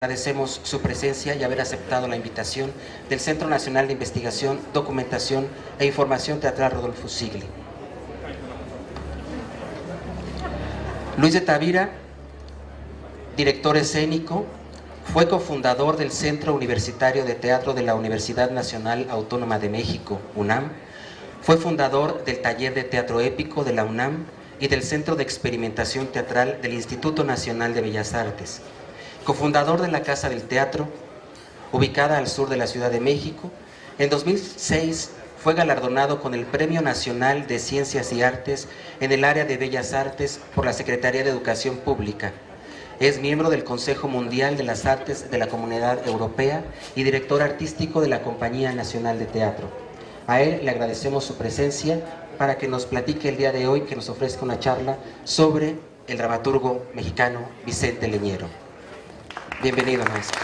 Agradecemos su presencia y haber aceptado la invitación del Centro Nacional de Investigación, Documentación e Información Teatral Rodolfo Sigli. Luis de Tavira, director escénico, fue cofundador del Centro Universitario de Teatro de la Universidad Nacional Autónoma de México, UNAM. Fue fundador del Taller de Teatro Épico de la UNAM y del Centro de Experimentación Teatral del Instituto Nacional de Bellas Artes. Cofundador de la Casa del Teatro, ubicada al sur de la Ciudad de México. En 2006 fue galardonado con el Premio Nacional de Ciencias y Artes en el área de Bellas Artes por la Secretaría de Educación Pública. Es miembro del Consejo Mundial de las Artes de la Comunidad Europea y director artístico de la Compañía Nacional de Teatro. A él le agradecemos su presencia para que nos platique el día de hoy, que nos ofrezca una charla sobre el dramaturgo mexicano Vicente Leñero. Bienvenido, maestro.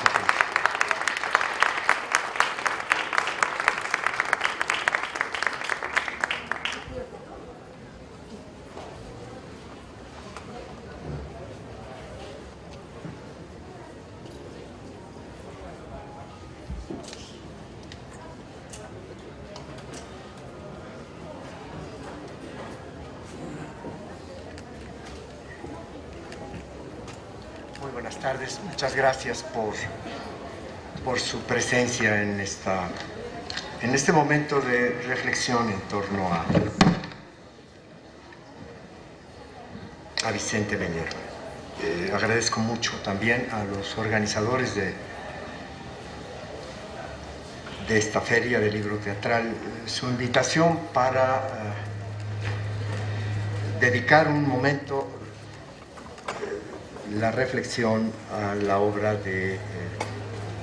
Muy buenas tardes, muchas gracias por su presencia en este momento de reflexión en torno a Vicente Leñero. Agradezco mucho también a los organizadores de esta feria de libro teatral su invitación para dedicar un momento la reflexión a la obra de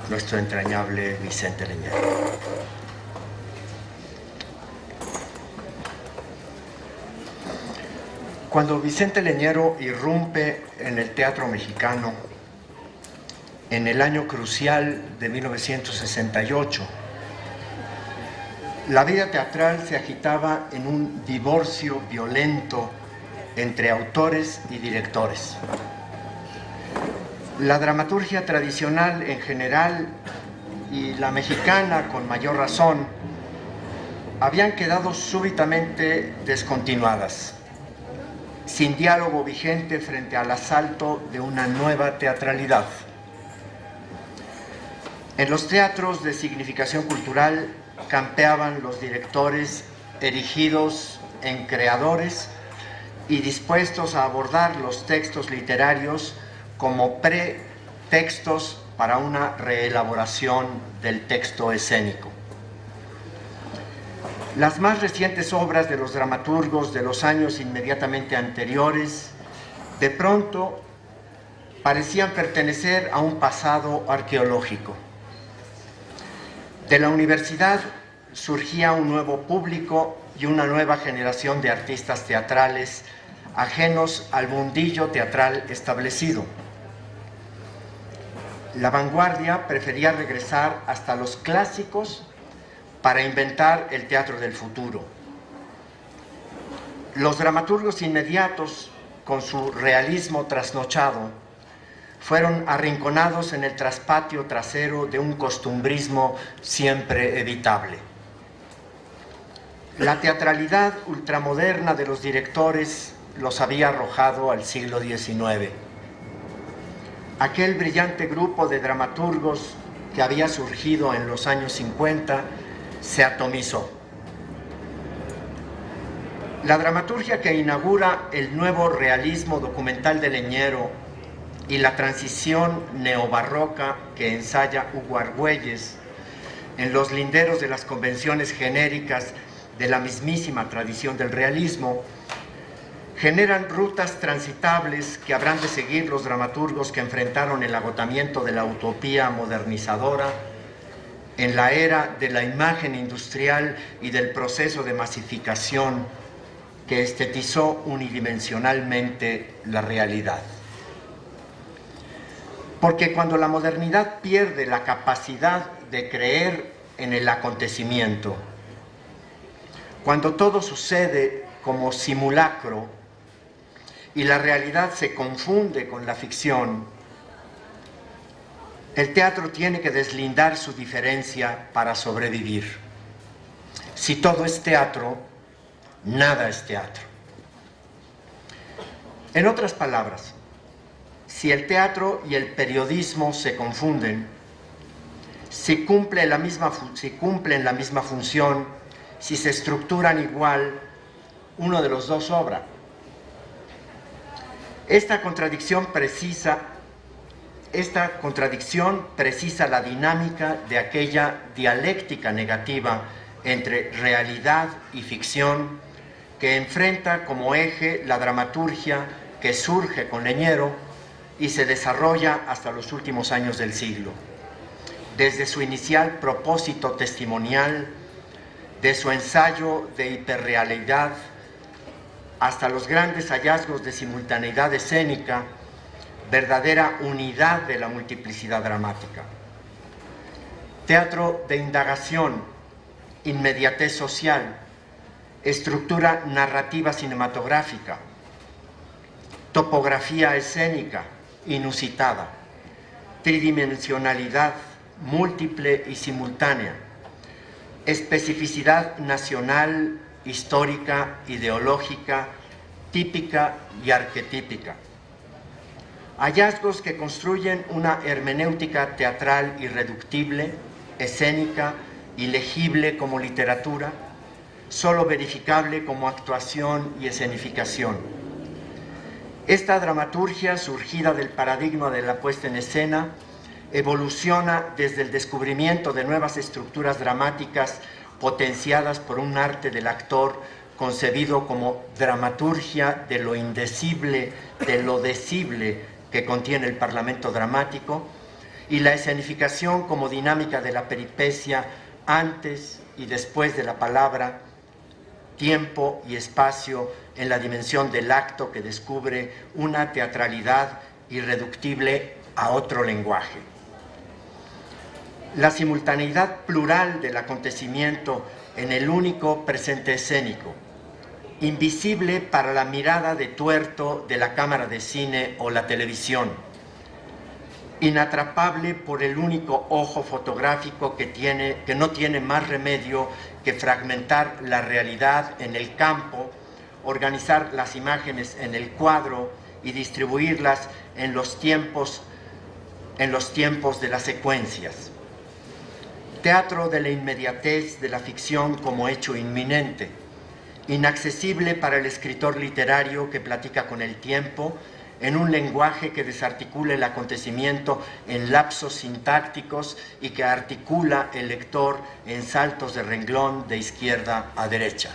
nuestro entrañable Vicente Leñero. Cuando Vicente Leñero irrumpe en el teatro mexicano en el año crucial de 1968, la vida teatral se agitaba en un divorcio violento entre autores y directores. La dramaturgia tradicional en general y la mexicana con mayor razón habían quedado súbitamente descontinuadas, sin diálogo vigente frente al asalto de una nueva teatralidad. En los teatros de significación cultural campeaban los directores erigidos en creadores y dispuestos a abordar los textos literarios como pretextos para una reelaboración del texto escénico. Las más recientes obras de los dramaturgos de los años inmediatamente anteriores, de pronto, parecían pertenecer a un pasado arqueológico. De la universidad surgía un nuevo público y una nueva generación de artistas teatrales ajenos al mundillo teatral establecido. La vanguardia prefería regresar hasta los clásicos para inventar el teatro del futuro. Los dramaturgos inmediatos, con su realismo trasnochado, fueron arrinconados en el traspatio trasero de un costumbrismo siempre evitable. La teatralidad ultramoderna de los directores los había arrojado al siglo XIX. Aquel brillante grupo de dramaturgos que había surgido en los años 50 se atomizó. La dramaturgia que inaugura el nuevo realismo documental de Leñero y la transición neobarroca que ensaya Hugo Argüelles en los linderos de las convenciones genéricas de la mismísima tradición del realismo generan rutas transitables que habrán de seguir los dramaturgos que enfrentaron el agotamiento de la utopía modernizadora en la era de la imagen industrial y del proceso de masificación que estetizó unidimensionalmente la realidad. Porque cuando la modernidad pierde la capacidad de creer en el acontecimiento, cuando todo sucede como simulacro y la realidad se confunde con la ficción, El teatro tiene que deslindar su diferencia para sobrevivir. Si todo es teatro, nada es teatro. En otras palabras, si el teatro y el periodismo se confunden, si cumplen la misma función, si se estructuran igual, uno de los dos sobra. Esta contradicción precisa la dinámica de aquella dialéctica negativa entre realidad y ficción que enfrenta como eje la dramaturgia que surge con Leñero y se desarrolla hasta los últimos años del siglo. Desde su inicial propósito testimonial, de su ensayo de hiperrealidad, hasta los grandes hallazgos de simultaneidad escénica, verdadera unidad de la multiplicidad dramática. Teatro de indagación, inmediatez social, estructura narrativa cinematográfica, topografía escénica inusitada, tridimensionalidad múltiple y simultánea, especificidad nacional, histórica, ideológica, típica y arquetípica. Hallazgos que construyen una hermenéutica teatral irreductible, escénica y legible como literatura, solo verificable como actuación y escenificación. Esta dramaturgia, surgida del paradigma de la puesta en escena, evoluciona desde el descubrimiento de nuevas estructuras dramáticas potenciadas por un arte del actor concebido como dramaturgia de lo indecible, de lo decible que contiene el parlamento dramático, y la escenificación como dinámica de la peripecia antes y después de la palabra, tiempo y espacio en la dimensión del acto que descubre una teatralidad irreductible a otro lenguaje. La simultaneidad plural del acontecimiento en el único presente escénico, invisible para la mirada de tuerto de la cámara de cine o la televisión, inatrapable por el único ojo fotográfico que no tiene más remedio que fragmentar la realidad en el campo, organizar las imágenes en el cuadro y distribuirlas en los tiempos de las secuencias. Teatro de la inmediatez de la ficción como hecho inminente, inaccesible para el escritor literario que platica con el tiempo en un lenguaje que desarticula el acontecimiento en lapsos sintácticos y que articula el lector en saltos de renglón de izquierda a derecha.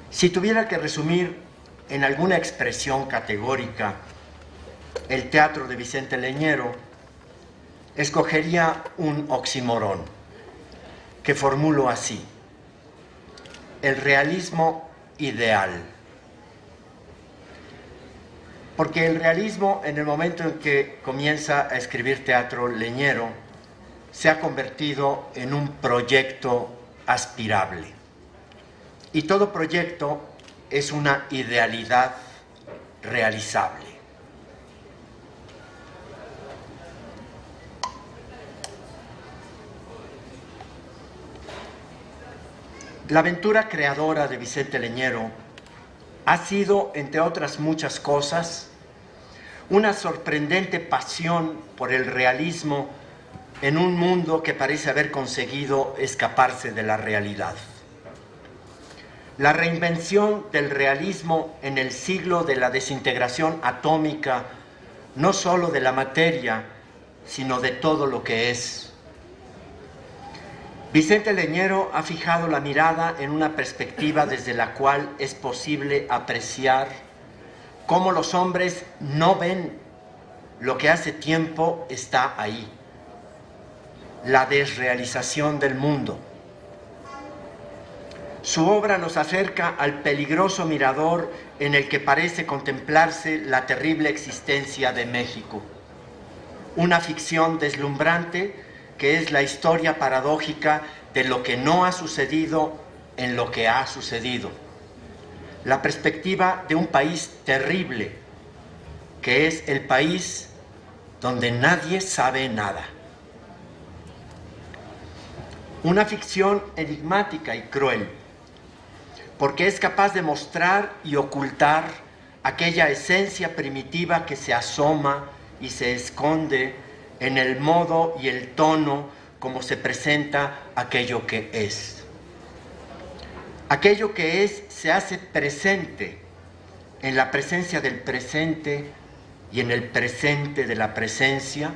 Si tuviera que resumir en alguna expresión categórica el teatro de Vicente Leñero, escogería un oxímoron que formulo así: el realismo ideal. Porque el realismo, en el momento en que comienza a escribir teatro Leñero, se ha convertido en un proyecto aspirable. Y todo proyecto es una idealidad realizable. La aventura creadora de Vicente Leñero ha sido, entre otras muchas cosas, una sorprendente pasión por el realismo en un mundo que parece haber conseguido escaparse de la realidad. La reinvención del realismo en el siglo de la desintegración atómica, no solo de la materia, sino de todo lo que es. Vicente Leñero ha fijado la mirada en una perspectiva desde la cual es posible apreciar cómo los hombres no ven lo que hace tiempo está ahí: la desrealización del mundo. Su obra nos acerca al peligroso mirador en el que parece contemplarse la terrible existencia de México. Una ficción deslumbrante que es la historia paradójica de lo que no ha sucedido en lo que ha sucedido. La perspectiva de un país terrible, que es el país donde nadie sabe nada. Una ficción enigmática y cruel, porque es capaz de mostrar y ocultar aquella esencia primitiva que se asoma y se esconde en el modo y el tono como se presenta aquello que es. Aquello que es se hace presente en la presencia del presente y en el presente de la presencia,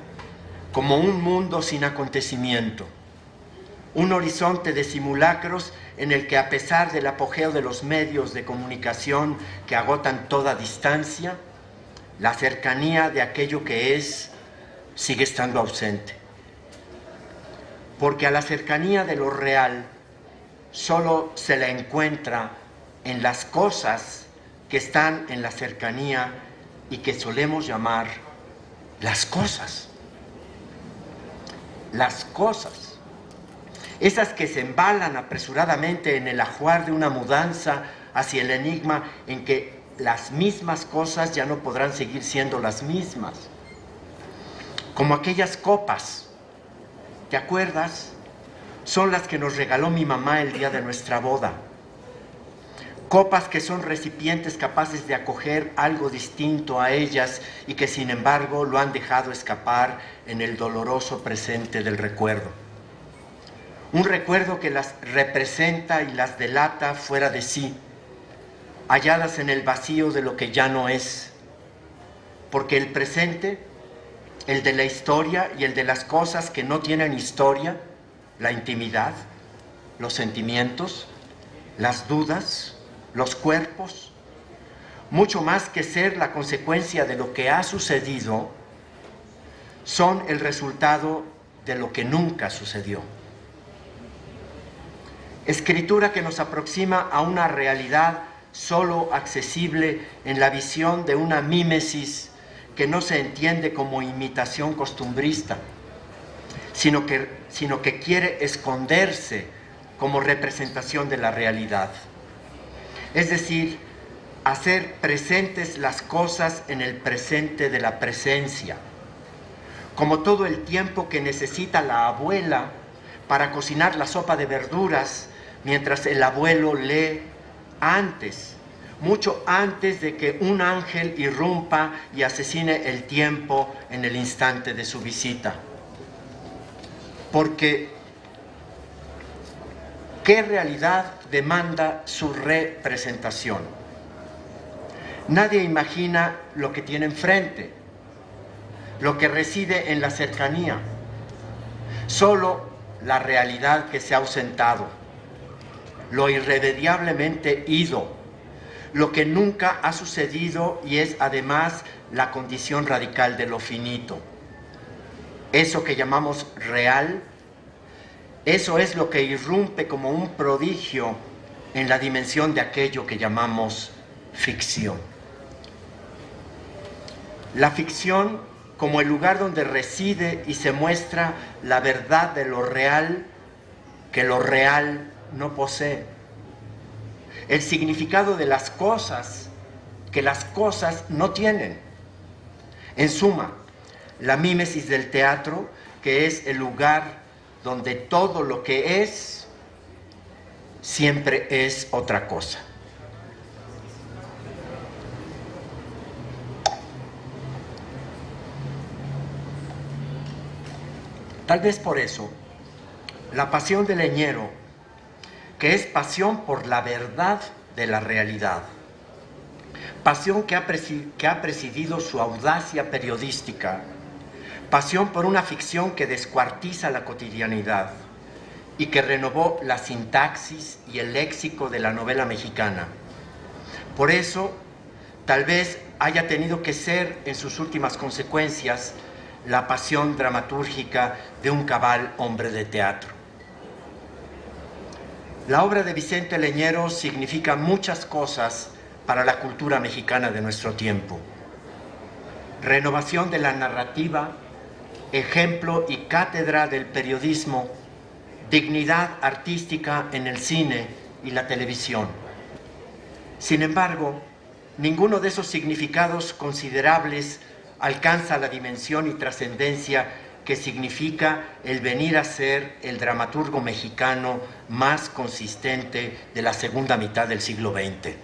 como un mundo sin acontecimiento, un horizonte de simulacros en el que, a pesar del apogeo de los medios de comunicación que agotan toda distancia, la cercanía de aquello que es sigue estando ausente. Porque a la cercanía de lo real solo se la encuentra en las cosas que están en la cercanía y que solemos llamar las cosas. Las cosas. Esas que se embalan apresuradamente en el ajuar de una mudanza hacia el enigma en que las mismas cosas ya no podrán seguir siendo las mismas. Como aquellas copas, ¿te acuerdas? Son las que nos regaló mi mamá el día de nuestra boda. Copas que son recipientes capaces de acoger algo distinto a ellas y que sin embargo lo han dejado escapar en el doloroso presente del recuerdo. Un recuerdo que las representa y las delata fuera de sí, halladas en el vacío de lo que ya no es. Porque el presente, el de la historia y el de las cosas que no tienen historia, la intimidad, los sentimientos, las dudas, los cuerpos, mucho más que ser la consecuencia de lo que ha sucedido, son el resultado de lo que nunca sucedió. Escritura que nos aproxima a una realidad solo accesible en la visión de una mímesis que no se entiende como imitación costumbrista, sino que quiere esconderse como representación de la realidad. Es decir, hacer presentes las cosas en el presente de la presencia, como todo el tiempo que necesita la abuela para cocinar la sopa de verduras mientras el abuelo lee antes, mucho antes de que un ángel irrumpa y asesine el tiempo en el instante de su visita. Porque ¿qué realidad demanda su representación? Nadie imagina lo que tiene enfrente, lo que reside en la cercanía, solo la realidad que se ha ausentado, lo irremediablemente ido, lo que nunca ha sucedido y es además la condición radical de lo finito. Eso que llamamos real, eso es lo que irrumpe como un prodigio en la dimensión de aquello que llamamos ficción. La ficción como el lugar donde reside y se muestra la verdad de lo real que lo real no posee. El significado de las cosas que las cosas no tienen. En suma, la mímesis del teatro, que es el lugar donde todo lo que es siempre es otra cosa. Tal vez por eso, la pasión del leñero, que es pasión por la verdad de la realidad, pasión que ha presidido su audacia periodística, pasión por una ficción que descuartiza la cotidianidad y que renovó la sintaxis y el léxico de la novela mexicana. Por eso, tal vez haya tenido que ser, en sus últimas consecuencias, la pasión dramatúrgica de un cabal hombre de teatro. La obra de Vicente Leñero significa muchas cosas para la cultura mexicana de nuestro tiempo. Renovación de la narrativa, ejemplo y cátedra del periodismo, dignidad artística en el cine y la televisión. Sin embargo, ninguno de esos significados considerables alcanza la dimensión y trascendencia que significa el venir a ser el dramaturgo mexicano más consistente de la segunda mitad del siglo XX.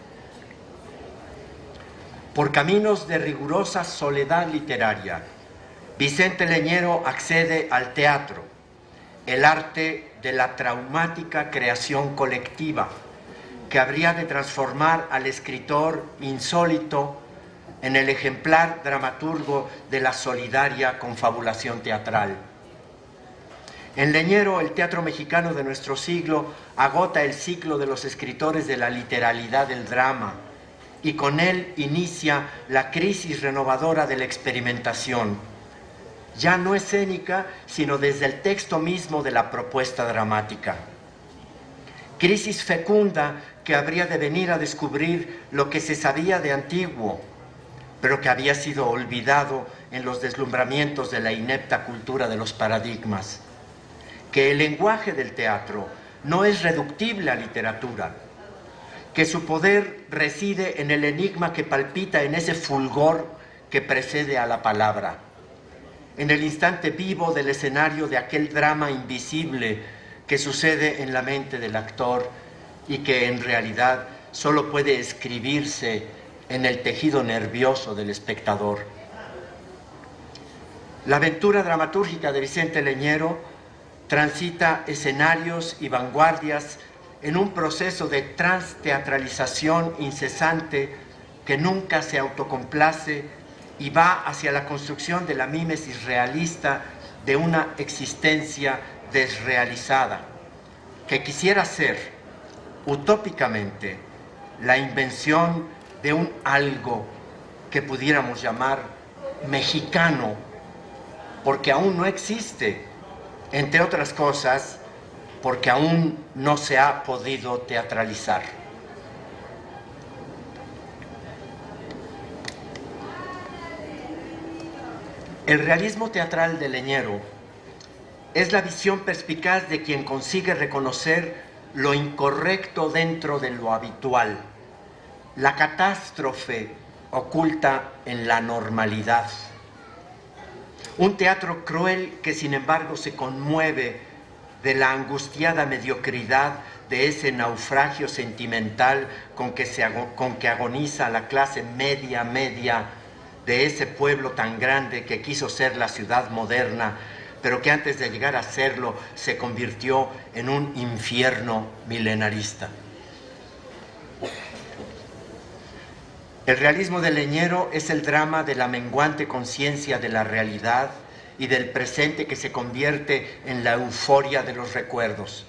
Por caminos de rigurosa soledad literaria, Vicente Leñero accede al teatro, el arte de la traumática creación colectiva, que habría de transformar al escritor insólito en el ejemplar dramaturgo de la solidaria confabulación teatral. En Leñero, el teatro mexicano de nuestro siglo agota el ciclo de los escritores de la literalidad del drama y con él inicia la crisis renovadora de la experimentación, ya no escénica, sino desde el texto mismo de la propuesta dramática. Crisis fecunda que habría de venir a descubrir lo que se sabía de antiguo, pero que había sido olvidado en los deslumbramientos de la inepta cultura de los paradigmas. Que el lenguaje del teatro no es reductible a literatura, que su poder reside en el enigma que palpita en ese fulgor que precede a la palabra, en el instante vivo del escenario de aquel drama invisible que sucede en la mente del actor y que en realidad solo puede escribirse en el tejido nervioso del espectador. La aventura dramatúrgica de Vicente Leñero transita escenarios y vanguardias en un proceso de transteatralización incesante que nunca se autocomplace y va hacia la construcción de la mímesis realista de una existencia desrealizada, que quisiera ser, utópicamente, la invención de un algo que pudiéramos llamar mexicano, porque aún no existe, entre otras cosas, porque aún no se ha podido teatralizar. El realismo teatral de Leñero es la visión perspicaz de quien consigue reconocer lo incorrecto dentro de lo habitual, la catástrofe oculta en la normalidad. Un teatro cruel que sin embargo se conmueve de la angustiada mediocridad de ese naufragio sentimental con que agoniza la clase media de ese pueblo tan grande que quiso ser la ciudad moderna, pero que antes de llegar a serlo se convirtió en un infierno milenarista. El realismo de Leñero es el drama de la menguante conciencia de la realidad y del presente que se convierte en la euforia de los recuerdos.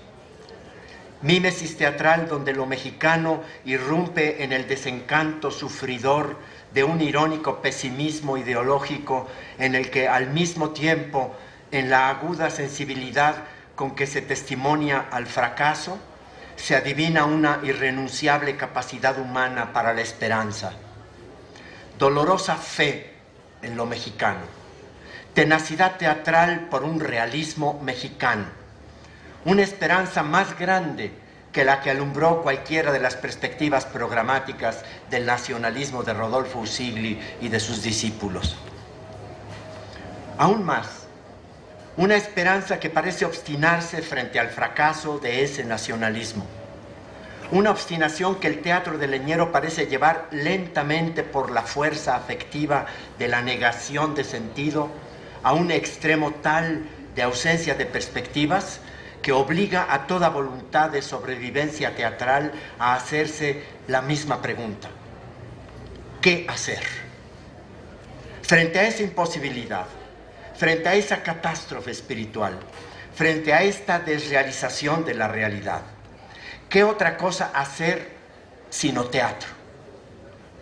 Mímesis teatral donde lo mexicano irrumpe en el desencanto sufridor de un irónico pesimismo ideológico en el que al mismo tiempo, en la aguda sensibilidad con que se testimonia al fracaso, se adivina una irrenunciable capacidad humana para la esperanza. Dolorosa fe en lo mexicano, tenacidad teatral por un realismo mexicano, una esperanza más grande que la que alumbró cualquiera de las perspectivas programáticas del nacionalismo de Rodolfo Usigli y de sus discípulos. Aún más, una esperanza que parece obstinarse frente al fracaso de ese nacionalismo. Una obstinación que el teatro de Leñero parece llevar lentamente por la fuerza afectiva de la negación de sentido a un extremo tal de ausencia de perspectivas que obliga a toda voluntad de sobrevivencia teatral a hacerse la misma pregunta: ¿qué hacer? Frente a esa imposibilidad, frente a esa catástrofe espiritual, frente a esta desrealización de la realidad, ¿qué otra cosa hacer sino teatro?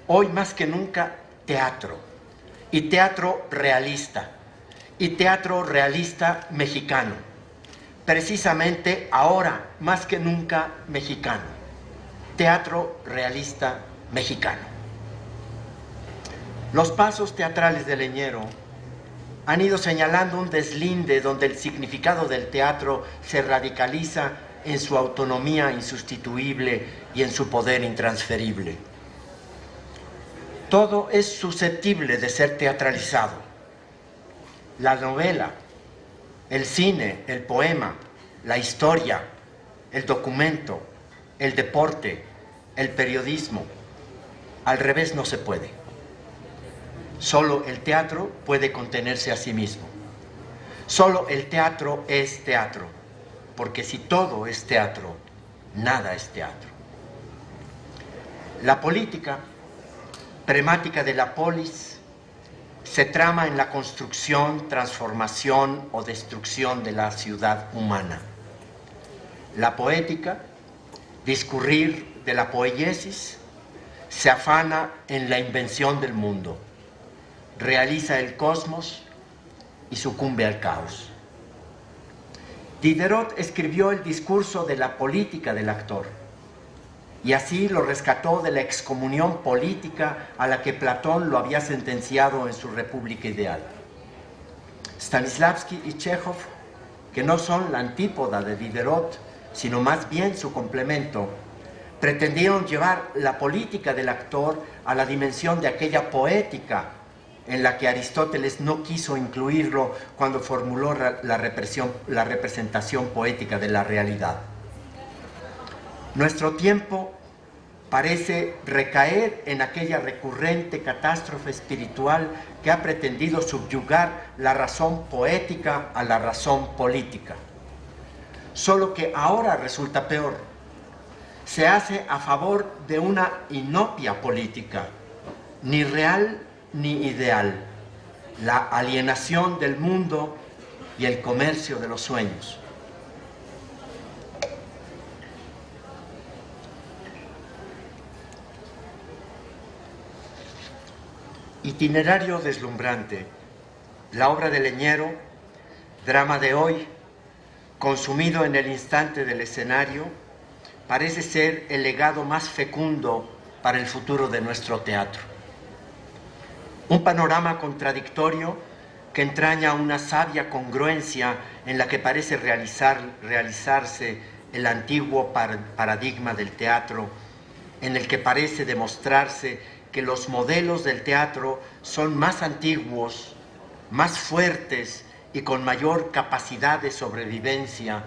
Hoy más que nunca teatro, y teatro realista mexicano, precisamente ahora más que nunca mexicano, teatro realista mexicano. Los pasos teatrales de Leñero han ido señalando un deslinde donde el significado del teatro se radicaliza en su autonomía insustituible y en su poder intransferible. Todo es susceptible de ser teatralizado. La novela, el cine, el poema, la historia, el documento, el deporte, el periodismo. Al revés no se puede. Solo el teatro puede contenerse a sí mismo. Solo el teatro es teatro, porque si todo es teatro, nada es teatro. La política, premática de la polis, se trama en la construcción, transformación o destrucción de la ciudad humana. La poética, discurrir de la poiesis, se afana en la invención del mundo, realiza el cosmos y sucumbe al caos. Diderot escribió el discurso de la política del actor y así lo rescató de la excomunión política a la que Platón lo había sentenciado en su República Ideal. Stanislavski y Chekhov, que no son la antípoda de Diderot, sino más bien su complemento, pretendieron llevar la política del actor a la dimensión de aquella poética en la que Aristóteles no quiso incluirlo cuando formuló la representación poética de la realidad. Nuestro tiempo parece recaer en aquella recurrente catástrofe espiritual que ha pretendido subyugar la razón poética a la razón política. Solo que ahora resulta peor. Se hace a favor de una inopia política, ni real ni ideal, la alienación del mundo y el comercio de los sueños. Itinerario deslumbrante, la obra de Leñero, drama de hoy, consumido en el instante del escenario, parece ser el legado más fecundo para el futuro de nuestro teatro. Un panorama contradictorio que entraña una sabia congruencia en la que parece realizarse el antiguo paradigma del teatro, en el que parece demostrarse que los modelos del teatro son más antiguos, más fuertes y con mayor capacidad de sobrevivencia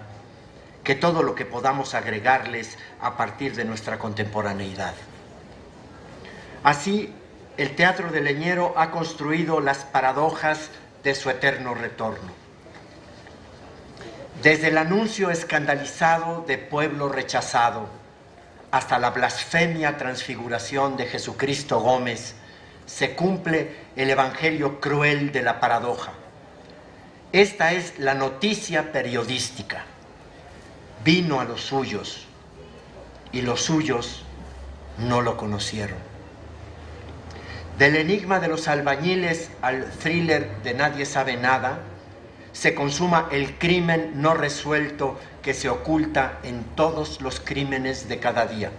que todo lo que podamos agregarles a partir de nuestra contemporaneidad. Así, el teatro de Leñero ha construido las paradojas de su eterno retorno. Desde el anuncio escandalizado de pueblo rechazado hasta la blasfemia transfiguración de Jesucristo Gómez, se cumple el evangelio cruel de la paradoja. Esta es la noticia periodística. Vino a los suyos y los suyos no lo conocieron. Del enigma de los albañiles al thriller de Nadie sabe nada, se consuma el crimen no resuelto que se oculta en todos los crímenes de cada día.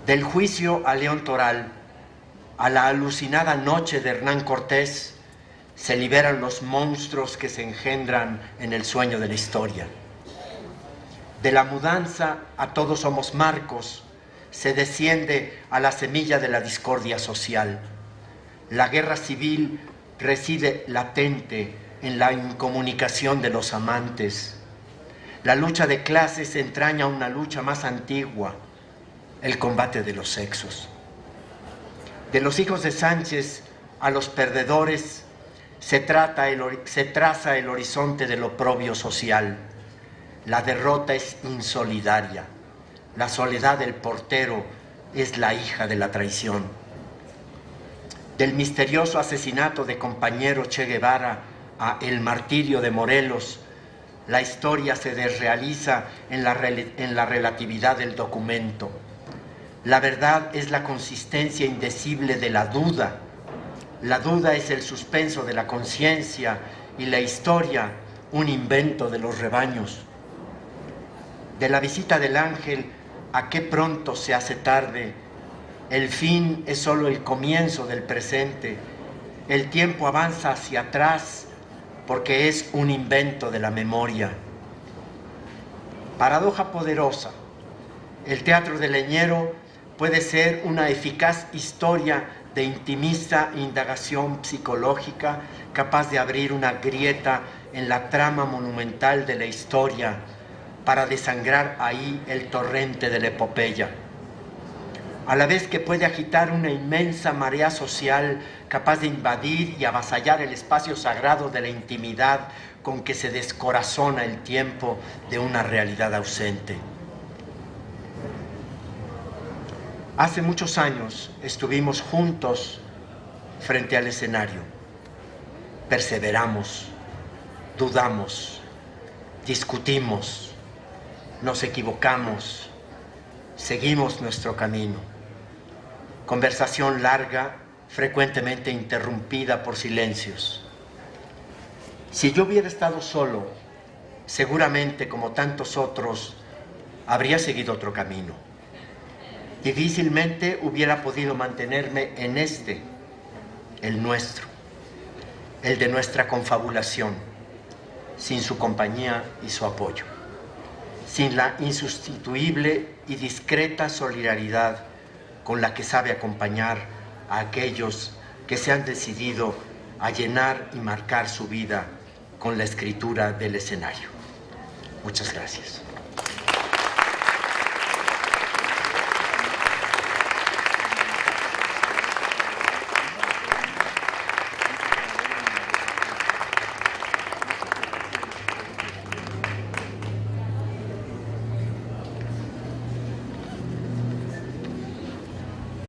Del juicio a León Toral, a la alucinada noche de Hernán Cortés, se liberan los monstruos que se engendran en el sueño de la historia. De la mudanza a Todos somos Marcos, se desciende a la semilla de la discordia social. La guerra civil reside latente en la incomunicación de los amantes. La lucha de clases entraña una lucha más antigua, el combate de los sexos. De los hijos de Sánchez a los perdedores se traza el horizonte del oprobio social. La derrota es insolidaria. La soledad del portero es la hija de la traición. Del misterioso asesinato de compañero Che Guevara a el martirio de Morelos, la historia se desrealiza en la relatividad del documento. La verdad es la consistencia indecible de la duda. La duda es el suspenso de la conciencia y la historia, un invento de los rebaños. De la visita del ángel a qué pronto se hace tarde. El fin es solo el comienzo del presente. El tiempo avanza hacia atrás porque es un invento de la memoria. Paradoja poderosa. El teatro de Leñero puede ser una eficaz historia de intimista indagación psicológica capaz de abrir una grieta en la trama monumental de la historia para desangrar ahí el torrente de la epopeya. A la vez que puede agitar una inmensa marea social capaz de invadir y avasallar el espacio sagrado de la intimidad con que se descorazona el tiempo de una realidad ausente. Hace muchos años estuvimos juntos frente al escenario. Perseveramos, dudamos, discutimos, nos equivocamos, seguimos nuestro camino. Conversación larga, frecuentemente interrumpida por silencios. Si yo hubiera estado solo, seguramente, como tantos otros, habría seguido otro camino. Difícilmente hubiera podido mantenerme en el nuestro, el de nuestra confabulación, sin su compañía y su apoyo, sin la insustituible y discreta solidaridad con la que sabe acompañar a aquellos que se han decidido a llenar y marcar su vida con la escritura del escenario. Muchas gracias.